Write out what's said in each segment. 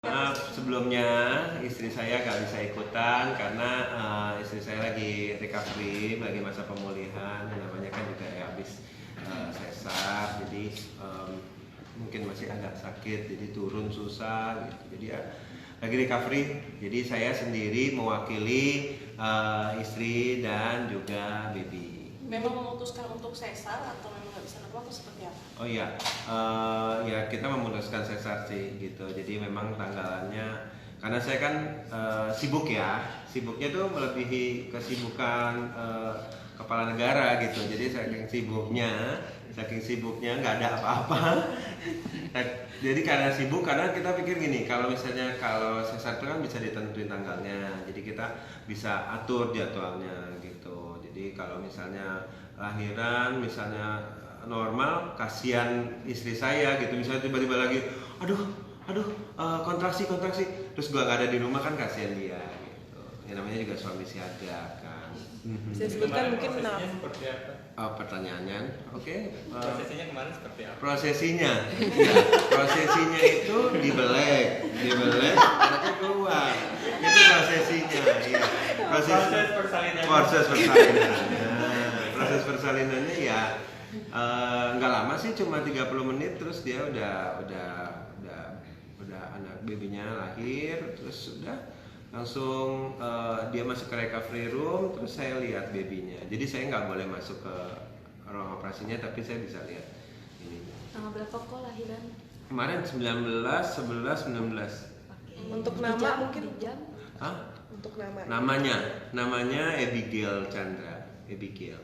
Maaf sebelumnya istri saya gak bisa ikutan karena istri saya lagi recovery, lagi masa pemulihan. Namanya kan juga ya habis sesar, jadi mungkin masih agak sakit, jadi turun susah gitu. Jadi ya lagi recovery. Jadi saya sendiri mewakili istri dan juga baby. Memang memutuskan untuk sesar atau memang nggak bisa apa seperti apa? Oh iya, ya kita memutuskan sesar sih gitu. Jadi memang tanggalannya, karena saya kan sibuk ya, sibuknya tuh melebihi kesibukan kepala negara gitu. Jadi saking sibuknya nggak ada apa-apa. Jadi karena sibuk, karena kita pikir gini, kalau misalnya kalau sesar itu kan bisa ditentuin tanggalnya, jadi kita bisa atur jadwalnya gitu. Jadi kalau misalnya lahiran, misalnya normal, kasihan istri saya gitu, misalnya tiba-tiba lagi kontraksi, terus gua nggak ada di rumah, kan kasihan dia gitu. Ya namanya juga suami siaga kan. Bisa disebutkan mungkin seperti apa? Pertanyaannya, oke. Prosesinya kemarin seperti apa? Prosesinya itu dibelek, anaknya keluar. Itu prosesinya, iya. Proses persalinan. Proses persalinannya ya nggak lama sih, cuma 30 menit, terus dia udah anak babynya lahir, terus udah langsung dia masuk ke recovery room, terus saya lihat babynya. Jadi saya nggak boleh masuk ke ruang operasinya, tapi saya bisa lihat ini. Tanggal berapa kok lahiran? Kemarin 19, 11, 19. untuk nama mungkin jam. Hah? untuk nama. Namanya Abigail Chandra. Abigail.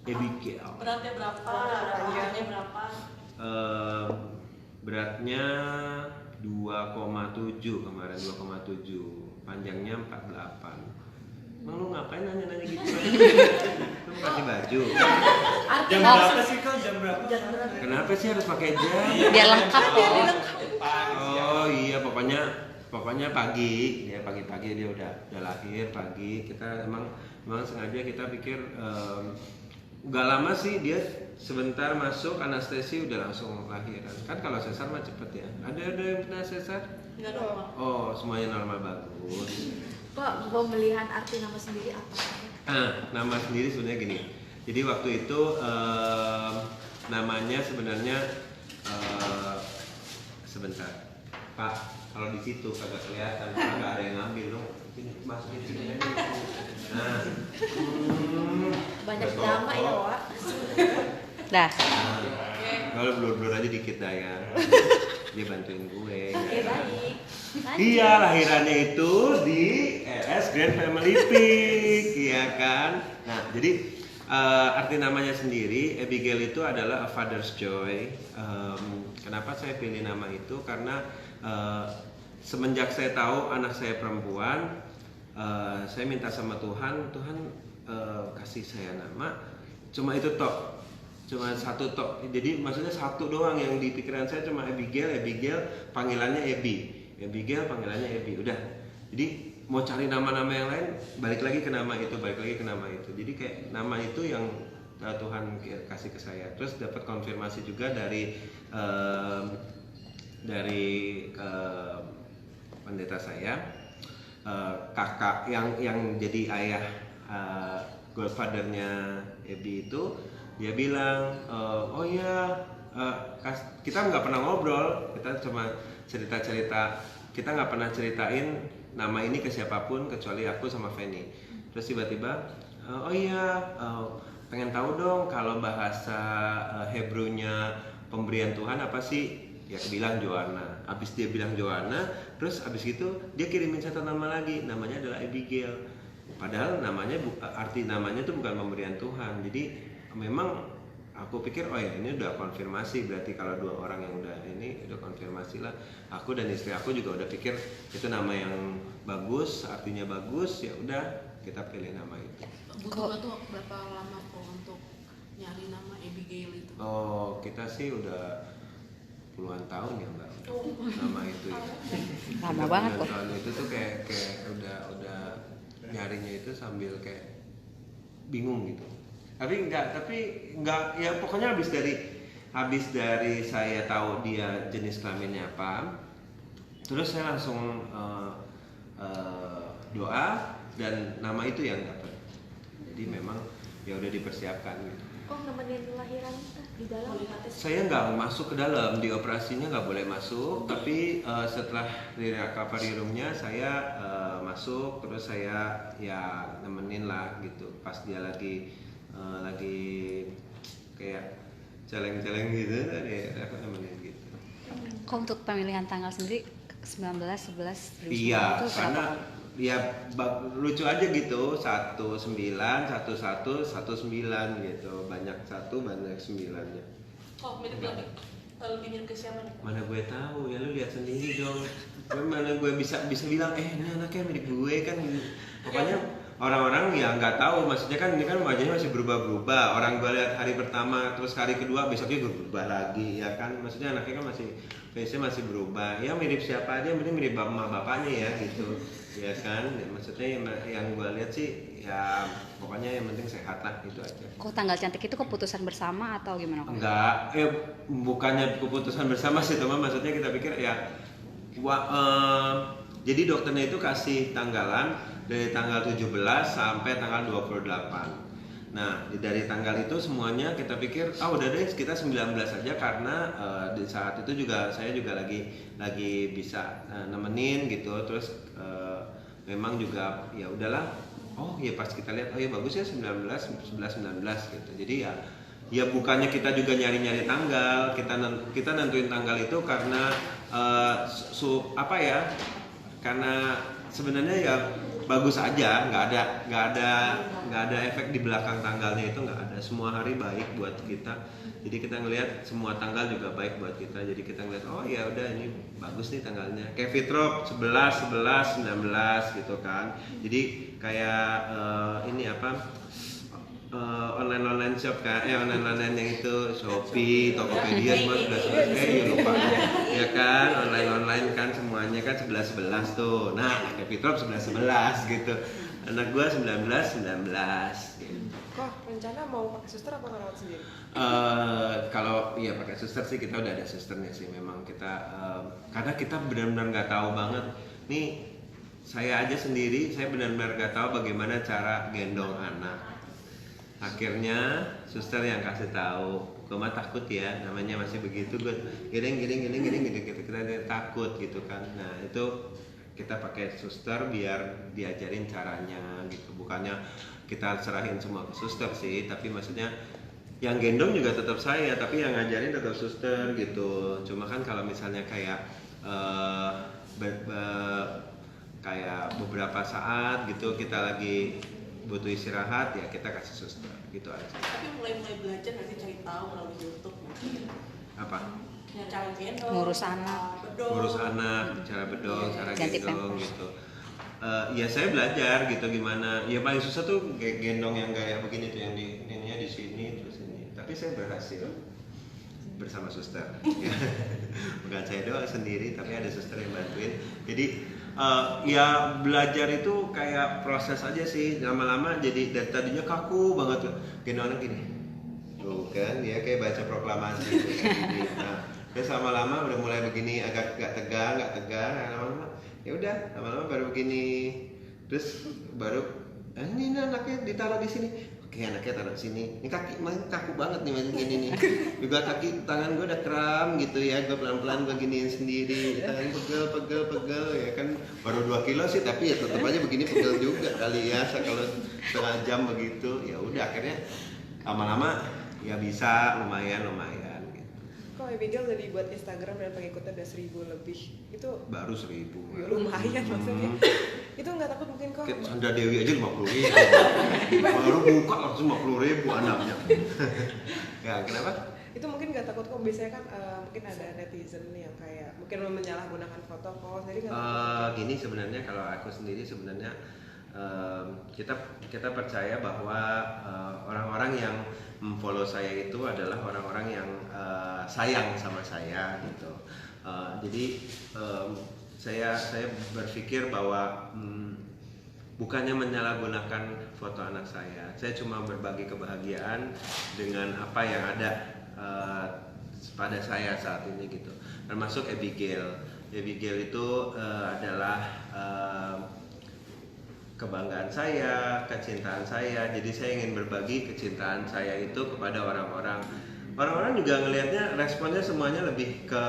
Beratnya berapa? Panjangnya berapa? Beratnya 2,7 kemarin, 2,7. Panjangnya 48. Emang lu ngapain nanya-nanya gitu? Lu pakai baju. Jam berapa sih kau? Jam berapa? Kenapa sih harus pakai jam? Biar lengkap ya, Oh iya, pokoknya pagi. Dia pagi-pagi dia udah lahir pagi. Kita emang sengaja kita pikir nggak lama sih, dia sebentar masuk anestesi udah langsung lahiran. Kan kalau sesar mah cepet ya. Ada yang pernah sesar? Nggak normal. Oh, semuanya normal, bagus. Kok pemilihan arti nama sendiri apa? Nama sendiri sebenarnya gini. Jadi waktu itu namanya sebenarnya sebentar, Pak. Kalau di situ kagak kelihatan, kagak ada yang ngambil dong. Ini masukin sini aja. Nah, Banyak nama ya, Wak. Dah. kalau blur aja dikit dah ya. Dia bantuin gue. Oke, baik. Iya, lahirannya itu di RS Grand Family Peak, iya kan? Nah, jadi arti namanya sendiri, Abigail itu adalah a father's joy. Kenapa saya pilih nama itu? Karena semenjak saya tahu anak saya perempuan, saya minta sama Tuhan kasih saya nama. Cuma itu tok. Cuma satu tok. Jadi maksudnya satu doang yang di pikiran saya, cuma Abigail panggilannya Abigail panggilannya Abby. Udah. Jadi mau cari nama-nama yang lain, balik lagi ke nama itu. Jadi kayak nama itu yang Tuhan kasih ke saya. Terus dapat konfirmasi juga dari pendeta saya, kakak yang jadi ayah godfathernya Abby itu. Dia bilang, oh iya, kita nggak pernah ngobrol, kita cuma cerita-cerita, kita nggak pernah ceritain nama ini ke siapapun kecuali aku sama Fanny. Terus tiba-tiba, oh iya, pengen tahu dong kalau bahasa Hebrew-nya pemberian Tuhan apa sih? Ya bilang Joanna. Abis dia bilang Joanna, terus abis itu dia kirimin satu nama lagi, namanya adalah Abigail. Padahal arti namanya itu bukan pemberian Tuhan. Jadi memang aku pikir, oh ya ini udah konfirmasi, berarti kalau dua orang yang udah ini udah konfirmasi lah. Aku dan istri aku juga udah pikir itu nama yang bagus, artinya bagus, ya udah kita pilih nama itu. Butuh berapa lama kok untuk nyari nama Abigail itu? Oh, kita sih udah puluhan tahun ya Mbak, nama itu ya. Lama banget kok. Tahun itu tuh kayak udah nyarinya itu sambil kayak bingung gitu. Tapi enggak ya, pokoknya habis dari saya tahu dia jenis kelaminnya apa, Terus saya langsung doa dan nama itu yang dapat. Jadi memang ya udah dipersiapkan gitu. Kok nemenin lahiran di dalam? Saya nggak masuk ke dalam, di operasinya nggak boleh masuk, tapi setelah di recovery roomnya saya masuk, terus saya ya nemenin lah gitu pas dia lagi kayak celeng-celeng gitu, aku nemenin gitu. Kok untuk pemilihan tanggal sendiri 19, 11, 2019 Iya, itu karena kenapa? ya lucu aja gitu, 19, 11, 19 gitu, banyak 1 banyak 9-nya. Oh, mirip lebih mirip ke siapa nih? Mana gue tahu ya, lu lihat sendiri dong. Mana gue bisa bilang ini anaknya mirip gue kan gitu. Pokoknya orang-orang ya nggak tahu, maksudnya kan ini kan wajahnya masih berubah-berubah. Orang gue lihat hari pertama, terus hari kedua, besoknya gue berubah lagi ya kan. Maksudnya anaknya kan face-nya masih berubah. Ya mirip siapa aja, mirip bapaknya ya gitu. Ya kan, maksudnya yang gue lihat sih ya pokoknya yang penting sehat lah, itu aja. Kok tanggal cantik itu keputusan bersama atau gimana? Enggak, bukannya keputusan bersama sih teman, maksudnya kita pikir ya jadi dokternya itu kasih tanggalan dari tanggal 17 sampai tanggal 28. Nah, dari tanggal itu semuanya kita pikir udah deh kita 19 aja, karena di saat itu juga saya juga lagi bisa nemenin gitu. Terus memang juga ya udahlah. Oh ya pas kita lihat ya bagus ya 19 gitu. Jadi ya bukannya kita juga nyari-nyari tanggal, kita nentuin tanggal itu karena karena sebenarnya ya bagus aja, nggak ada efek di belakang tanggalnya, itu nggak ada. Semua hari baik buat kita, jadi kita ngelihat semua tanggal juga baik buat kita. Jadi kita ngelihat oh ya udah ini bagus nih tanggalnya, kayak Fitrop 11, 11, 19 gitu kan. Jadi kayak online shop kan, online yang itu Shopee, Tokopedia semua 11 ya lupa ya kan, online kan semuanya kan 11 tuh. Nah kayak Fitrop 11 gitu, anak gua 19 gitu. Kok rencana mau pakai suster apa ngerawat sendiri? Kalau iya pakai suster sih, kita udah ada susternya sih. Memang kita karena kita benar-benar nggak tahu banget nih, saya aja sendiri saya benar-benar nggak tahu bagaimana cara gendong anak. Akhirnya suster yang kasih tahu, gue mah takut ya, namanya masih begitu, gue giring gitu, kita takut gitu kan. Nah itu kita pakai suster biar diajarin caranya gitu, bukannya kita serahin semua ke suster sih, tapi maksudnya yang gendong juga tetap saya, tapi yang ngajarin tetap suster gitu. Cuma kan kalau misalnya kayak kayak beberapa saat gitu kita lagi butuh istirahat ya kita kasih suster gitu aja. Tapi mulai belajar nanti cari tahu melalui YouTube mungkin. Apa? Ya, cara gendong, Ngurus anak. Ngurus anak, cara bedol, cara Ganti gendong pampers. gitu. Ya saya belajar gitu gimana. Ya paling susah tuh gendong yang kayak begini tuh, yang ininya di sini terus ini. Tapi saya berhasil bersama suster. Bukan saya doang sendiri, tapi ada suster yang bantuin. Jadi ya belajar itu kayak proses aja sih, lama-lama jadi dari tadinya kaku banget tuh gendong anak gini tuh kan, dia kayak baca proklamasi tuh, gini. Nah terus lama-lama udah mulai begini, agak gak tegang, lama-lama ya udah lama-lama baru begini, terus baru ini anaknya ditaruh di sini. Oke, anaknya taruh di sini. Ini kaki kaku banget nih macam gini nih. Juga tangan gue udah kram gitu ya. Gue pelan-pelan gue giniin sendiri. Tangan pegel ya kan. Baru 2 kilo sih, tapi ya tetap aja begini pegel juga kali ya. Kalau setengah jam begitu, ya udah akhirnya lama-lama ya bisa lumayan gitu. Kok Abigail udah dibuat Instagram dan pengikutnya udah 1.000 lebih. Itu Baru 1.000. ya, lumayan maksudnya. Itu nggak takut mungkin kok? Sandra Dewi aja 50.000. Baru buka langsung 50.000 anaknya. Ya kenapa? Itu mungkin nggak takut kok, biasanya kan mungkin ada netizen yang kayak mungkin menyalahgunakan foto kok, jadi nggak takut. Gini sebenarnya kalau aku sendiri sebenarnya kita percaya bahwa orang-orang yang follow saya itu adalah orang-orang yang sayang sama saya gitu. Jadi saya berpikir bahwa bukannya menyalahgunakan foto anak saya cuma berbagi kebahagiaan dengan apa yang ada pada saya saat ini gitu, termasuk Abigail. Abigail itu adalah kebanggaan saya, kecintaan saya. Jadi saya ingin berbagi kecintaan saya itu kepada orang-orang. Orang-orang juga ngelihatnya responnya semuanya lebih ke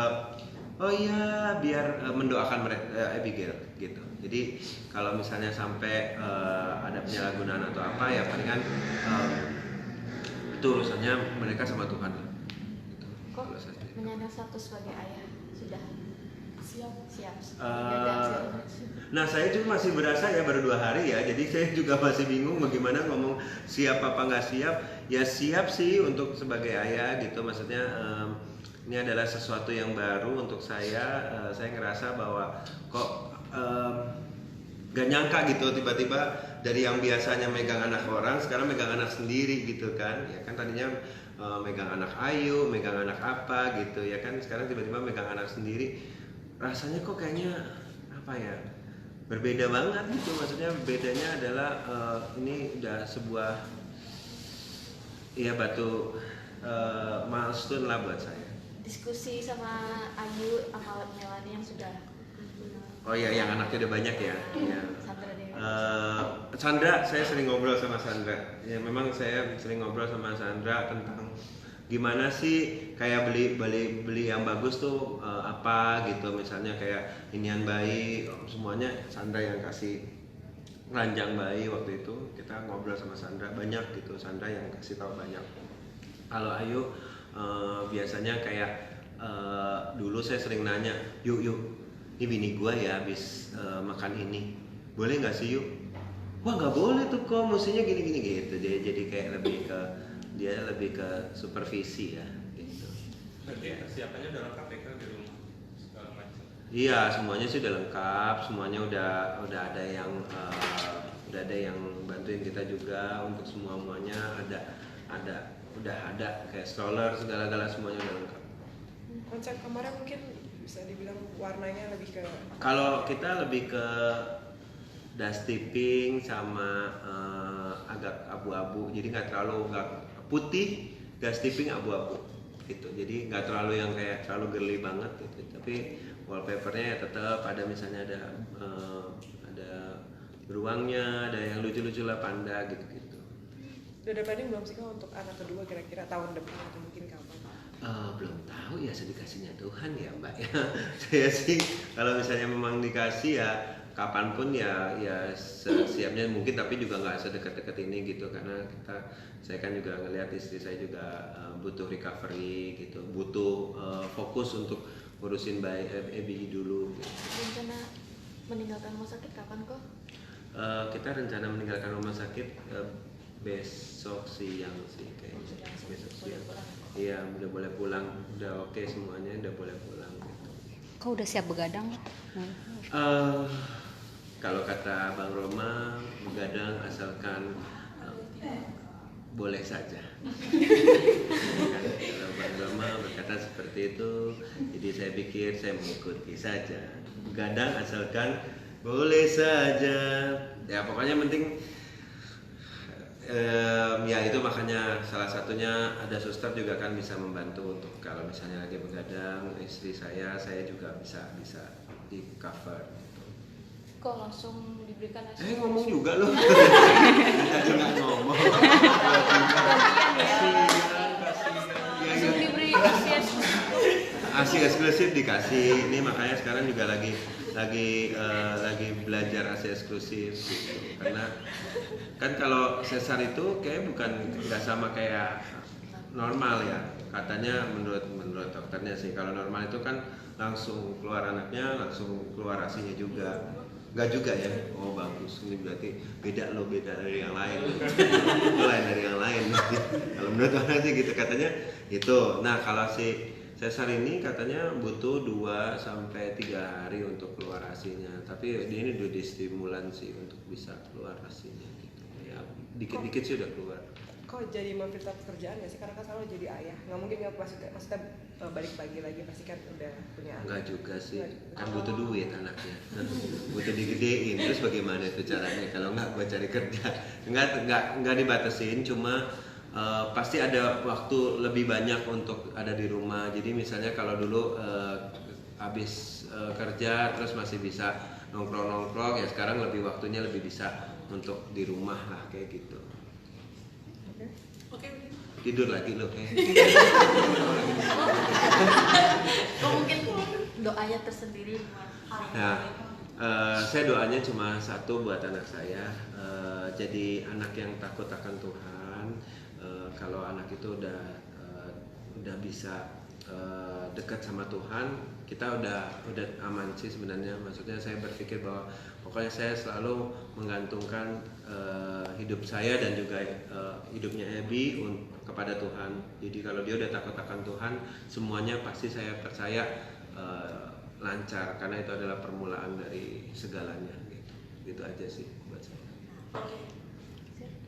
oh iya biar mendoakan mereka Abigail gitu. Jadi kalau misalnya sampai ada penyalahgunaan atau apa ya palingan itu urusannya mereka sama Tuhan. Gitu. Kok Kalau saya sendiri. menyandang status sebagai ayah sudah siap. Nah saya juga masih berasa ya baru 2 hari ya, jadi saya juga masih bingung bagaimana ngomong siap apa nggak siap. Ya siap sih untuk sebagai ayah gitu, maksudnya ini adalah sesuatu yang baru untuk saya. Saya ngerasa bahwa kok gak nyangka gitu tiba-tiba dari yang biasanya megang anak orang sekarang megang anak sendiri gitu kan. Ya kan tadinya megang anak Ayu, megang anak apa gitu ya kan, sekarang tiba-tiba megang anak sendiri. Rasanya kok kayaknya apa ya, berbeda banget gitu. Maksudnya bedanya adalah ini udah sebuah ya batu milestone lah buat saya. Diskusi sama Ayu sama Melani yang sudah Oh iya, yang anaknya udah banyak ya. Ya. Sandra Dewi. Sandra, saya sering ngobrol sama Sandra. Ya memang saya sering ngobrol sama Sandra tentang gimana sih kayak beli yang bagus tuh apa gitu. Misalnya kayak inian bayi, semuanya Sandra yang kasih ranjang bayi waktu itu. Kita ngobrol sama Sandra banyak gitu. Sandra yang kasih tahu banyak. Kalau Ayu biasanya kayak dulu saya sering nanya, yuk ini bini gua ya habis makan ini, boleh nggak sih yuk? Wah nggak boleh tuh kok, mestinya gini gitu. Jadi kayak lebih ke supervisi ya gitu. Berarti persiapannya udah lengkap ya kan di rumah segala macam. Iya semuanya sih udah lengkap, semuanya udah ada yang bantuin kita juga untuk semuanya udah ada kayak stroller segala semuanya udah lengkap. Konsep kamarnya mungkin bisa dibilang warnanya lebih ke Kalau kita lebih ke dusty pink sama agak abu-abu, jadi nggak putih, dusty pink abu-abu gitu. Jadi nggak terlalu yang kayak terlalu girly banget gitu. Tapi wallpapernya ya tetap ada, misalnya ada beruangnya, ada yang lucu-lucu lah, panda gitu. udah ada planning belum sih kak untuk anak kedua kira-kira tahun depan atau mungkin kapan? Belum tahu ya, sedikasinya Tuhan ya Mbak ya. Saya sih kalau misalnya memang dikasih ya kapanpun ya siapnya mungkin, tapi juga nggak sedekat-dekat ini gitu, karena saya kan juga ngelihat istri saya juga butuh recovery gitu, butuh fokus untuk ngurusin bayi EBI dulu gitu. Rencana meninggalkan rumah sakit kapan kok? Kita rencana meninggalkan rumah sakit besok siang sih kayaknya. Besok siang. Iya, udah boleh pulang, udah oke semuanya, udah boleh pulang gitu. Kau udah siap begadang? Kalau kata Bang Roma, begadang asalkan boleh saja. Kalau Bang Roma berkata seperti itu, jadi saya pikir saya mengikuti saja. Begadang asalkan boleh saja. Ya pokoknya penting. Ya itu makanya salah satunya ada suster juga kan bisa membantu untuk kalau misalnya lagi begadang istri saya juga bisa di cover gitu. Kok langsung diberikan ASI? Ngomong juga loh. Kita juga ngomong. Langsung diberi ASI eksklusif dikasih. Ini makanya sekarang juga lagi belajar ASI eksklusif gitu. Karena kan kalau sesar itu kayak nggak sama kayak normal ya, katanya menurut dokternya sih. Kalau normal itu kan langsung keluar anaknya, langsung keluar ASI-nya juga. Nggak juga ya. Oh bagus, ini berarti beda dari yang lain. Itu lain dari yang lain. Kalau menurut orang sih gitu katanya itu. Nah kalau si sesar ini katanya butuh 2 sampai 3 hari untuk keluar ASI-nya. Tapi ini udah distimulan sih untuk bisa keluar ASI-nya gitu. Ya dikit-dikit sih udah keluar. Kok jadi memfilter pekerjaan nggak sih, karena kan selalu jadi ayah, nggak mungkin nggak maksudnya balik pagi lagi, pasti kan udah punya anak. Enggak juga sih, kan butuh duit anaknya. Butuh digedein, terus bagaimana itu caranya kalau nggak buat cari kerja? Nggak dibatasin, cuma pasti ada waktu lebih banyak untuk ada di rumah. Jadi misalnya kalau dulu habis kerja terus masih bisa nongkrong ya sekarang lebih waktunya lebih bisa untuk di rumah lah kayak gitu. Oke. Tidur lagi lo Oh, mungkin doanya tersendiri buat hari Nah, ini. saya doanya cuma satu buat anak saya, jadi anak yang takut akan Tuhan. Kalau anak itu udah bisa dekat sama Tuhan, kita udah aman sih sebenarnya. Maksudnya saya berpikir bahwa pokoknya saya selalu menggantungkan hidup saya dan juga hidupnya Abby kepada Tuhan. Jadi kalau dia udah takut akan Tuhan, semuanya pasti saya percaya lancar karena itu adalah permulaan dari segalanya gitu. Gitu aja sih buat saya. Oke.